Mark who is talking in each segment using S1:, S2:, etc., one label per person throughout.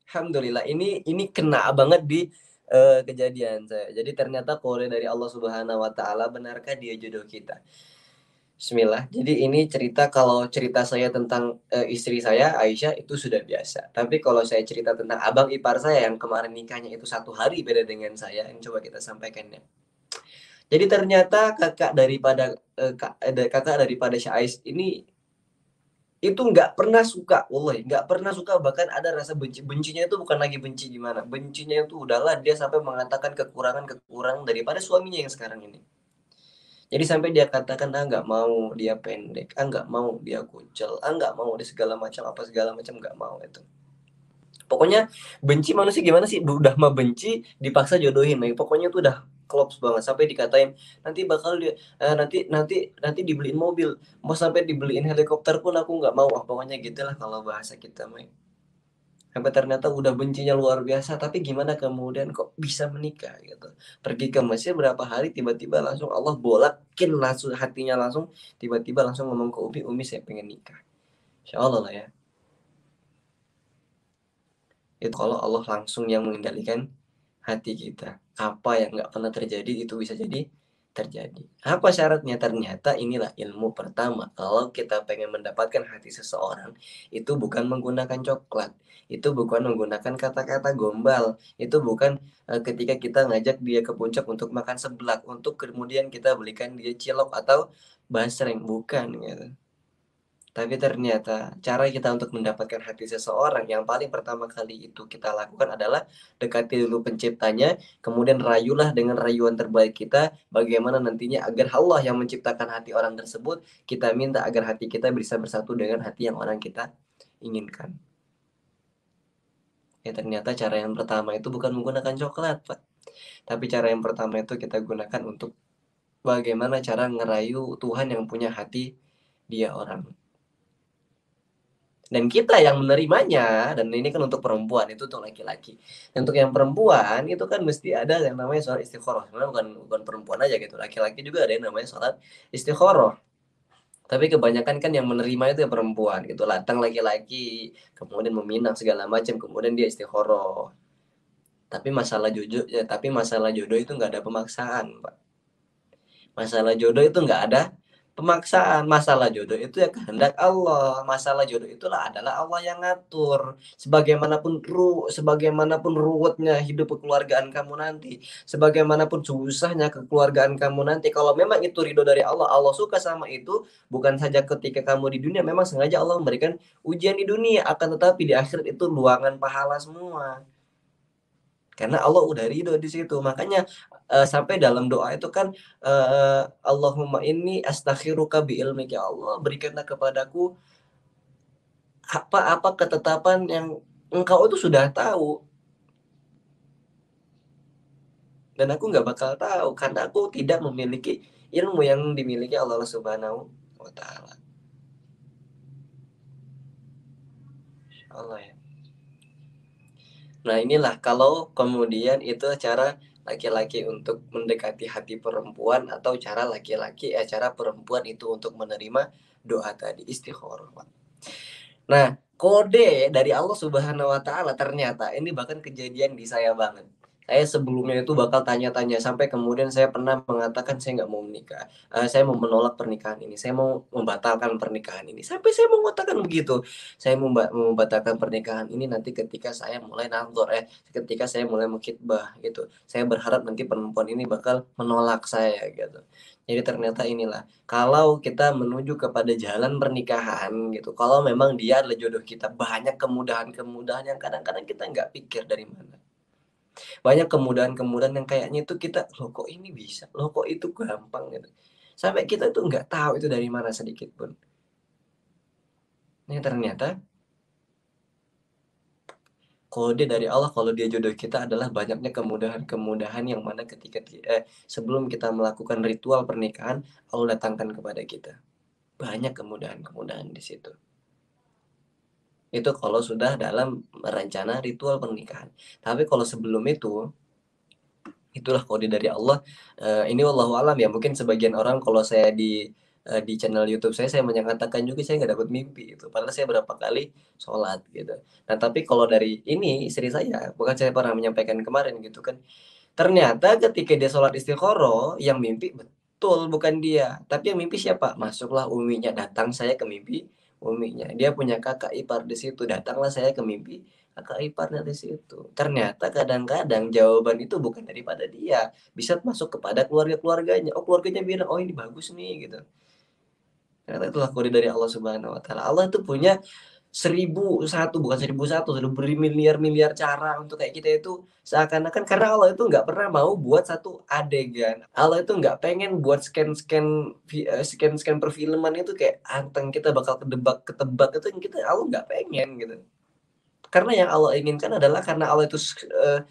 S1: Alhamdulillah ini kena banget di, kejadian saya. Jadi ternyata qada dari Allah Subhanahu wa taala, benarkah dia jodoh kita? Bismillah. Jadi ini cerita kalau cerita saya tentang, istri saya Aisyah itu sudah biasa. Tapi kalau saya cerita tentang abang ipar saya yang kemarin nikahnya itu 1 hari beda dengan saya, ini coba kita sampaikan ya. Jadi ternyata kakak daripada Syaiz ini itu nggak pernah suka, wallahi nggak pernah suka, bahkan ada rasa bencinya itu bukan lagi benci gimana, bencinya itu udahlah dia sampai mengatakan kekurangan-kekurangan daripada suaminya yang sekarang ini. Jadi sampai dia katakan, "Ah, nggak mau dia pendek, ah, nggak mau dia kucel, ah, nggak mau dia segala macam, apa segala macam, nggak mau," itu. Pokoknya benci manusia gimana sih, udah mah benci dipaksa jodohin, nah pokoknya itu udah klops banget sampai dikatain, "Nanti bakal dia nanti nanti nanti dibeliin mobil, mau sampai dibeliin helikopter pun aku nggak mau." Ah, pokoknya gitulah kalau bahasa kita mah. Sampai ternyata udah bencinya luar biasa, tapi gimana kemudian kok bisa menikah gitu. Pergi ke Mesir berapa hari tiba-tiba langsung Allah bolakin langsung hatinya langsung, tiba-tiba langsung ngomong ke Umi, "Umi saya pengen nikah." Insya Allah lah ya. Itu kalau Allah langsung yang mengendalikan hati kita. Apa yang nggak pernah terjadi itu bisa jadi terjadi. Apa syaratnya? Ternyata inilah ilmu pertama. Kalau kita pengen mendapatkan hati seseorang, itu bukan menggunakan coklat, itu bukan menggunakan kata-kata gombal, itu bukan ketika kita ngajak dia ke puncak untuk makan seblak, untuk kemudian kita belikan dia cilok atau basreng, bukan gitu. Tapi ternyata cara kita untuk mendapatkan hati seseorang yang paling pertama kali itu kita lakukan adalah dekati dulu penciptanya, kemudian rayulah dengan rayuan terbaik kita, bagaimana nantinya agar Allah yang menciptakan hati orang tersebut, kita minta agar hati kita bisa bersatu dengan hati yang orang kita inginkan. Ya ternyata cara yang pertama itu bukan menggunakan coklat, Pak. Tapi cara yang pertama itu kita gunakan untuk bagaimana cara ngerayu Tuhan yang punya hati dia orang. Dan kita yang menerimanya, dan ini kan untuk perempuan, itu untuk laki-laki. Untuk yang perempuan, itu kan mesti ada yang namanya sholat istikharah. Sebenarnya bukan bukan perempuan aja gitu, laki-laki juga ada yang namanya sholat istikharah. Tapi kebanyakan kan yang menerima itu yang perempuan gitu, datang laki-laki, kemudian meminang segala macam, kemudian dia istikharah. Tapi masalah jodoh itu nggak ada pemaksaan, Pak. Masalah jodoh itu nggak ada pemaksaan, masalah jodoh itu ya kehendak Allah, masalah jodoh itulah adalah Allah yang ngatur. Sebagaimanapun ruwetnya hidup kekeluargaan kamu nanti, sebagaimanapun susahnya kekeluargaan kamu nanti, kalau memang itu ridho dari Allah, Allah suka sama itu, bukan saja ketika kamu di dunia, memang sengaja Allah memberikan ujian di dunia, akan tetapi di akhirat itu luangan pahala semua. Karena Allah udah ridho di situ. Makanya, sampai dalam doa itu kan, "Allahumma inni astakhiruka biilmika." Ya Allah, berikanlah kepadaku apa-apa ketetapan yang Engkau itu sudah tahu, dan aku nggak bakal tahu karena aku tidak memiliki ilmu yang dimiliki Allah Subhanahu wa taala. Allah ya. Nah, inilah kalau kemudian itu cara laki-laki untuk mendekati hati perempuan atau cara perempuan itu untuk menerima doa tadi, istikharah, Pak. Nah, kode dari Allah Subhanahu wa taala ternyata ini bahkan kejadian di saya banget. Saya sebelumnya itu bakal tanya-tanya sampai kemudian saya pernah mengatakan saya nggak mau menikah, saya mau menolak pernikahan ini, saya mau membatalkan pernikahan ini, sampai saya mengatakan begitu. Saya membatalkan pernikahan ini nanti ketika saya mulai ketika saya mulai mengkhitbah gitu. Saya berharap nanti perempuan ini bakal menolak saya gitu. Jadi ternyata inilah kalau kita menuju kepada jalan pernikahan gitu, kalau memang dia adalah jodoh kita, banyak kemudahan-kemudahan yang kadang-kadang kita nggak pikir dari mana. Banyak kemudahan-kemudahan yang kayaknya itu kita, "Loh kok ini bisa? Loh kok itu gampang?" Gitu. Sampai kita tuh nggak tahu itu dari mana sedikit pun. Ini ternyata kode dari Allah kalau dia jodoh kita adalah banyaknya kemudahan-kemudahan yang mana sebelum kita melakukan ritual pernikahan, Allah datangkan kepada kita. Banyak kemudahan-kemudahan di situ. Itu kalau sudah dalam rencana ritual pernikahan. Tapi kalau sebelum itu, itulah kode dari Allah, ini wallahu alam ya, mungkin sebagian orang kalau saya di channel YouTube saya menyatakan juga saya nggak dapat mimpi itu, padahal saya berapa kali sholat gitu. Nah, tapi kalau dari ini istri saya, bahkan saya pernah menyampaikan kemarin gitu kan, ternyata ketika dia sholat istikharah, yang mimpi betul bukan dia, tapi yang mimpi siapa? Masuklah uminya, datang saya ke mimpi uminya. Dia punya kakak ipar di situ, datanglah saya ke mimpi kakak iparnya di situ. Ternyata kadang-kadang jawaban itu bukan daripada dia, bisa masuk kepada keluarga-keluarganya. Oh, keluarganya bilang, "Oh, ini bagus nih," gitu. Ternyata itulah kode dari Allah Subhanahu wa taala. Allah itu punya 1001, bukan 1001, bermiliar-miliar cara untuk kayak kita itu seakan-akan, karena Allah itu nggak pernah mau buat satu adegan. Allah itu nggak pengen buat scan-scan perfilman itu kayak anteng kita bakal ketebak itu, kita Allah nggak pengen gitu. Karena yang Allah inginkan adalah karena Allah itu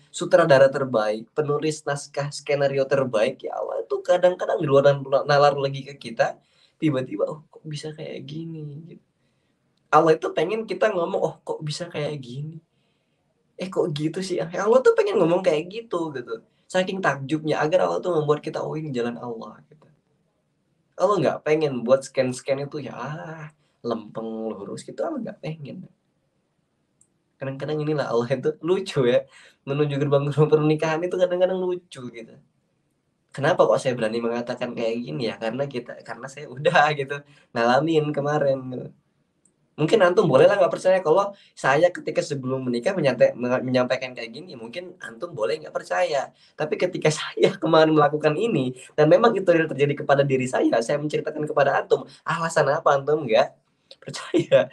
S1: sutradara terbaik, penulis naskah skenario terbaik, ya Allah itu kadang-kadang di luar nalar lagi ke kita, tiba-tiba, "Oh, kok bisa kayak gini?" Gitu. Allah itu pengen kita ngomong, "Oh, kok bisa kayak gini? Eh, kok gitu sih?" Allah tuh pengen ngomong kayak gitu. Saking takjubnya agar Allah tuh membuat kita, "Oh, ini jalan Allah," gitu. Allah nggak pengen buat scan-scan itu ya, lempeng, lurus gitu, Allah nggak pengen. Kadang-kadang inilah Allah itu lucu ya, menuju gerbang-gerbang pernikahan itu kadang-kadang lucu gitu. Kenapa kok saya berani mengatakan kayak gini ya, karena saya udah gitu, ngalamin kemarin gitu. Mungkin antum bolehlah nggak percaya kalau saya ketika sebelum menikah menyampaikan kayak gini, mungkin antum boleh nggak percaya. Tapi ketika saya kemarin melakukan ini, dan memang itu terjadi kepada diri saya menceritakan kepada antum, alasan apa antum nggak percaya?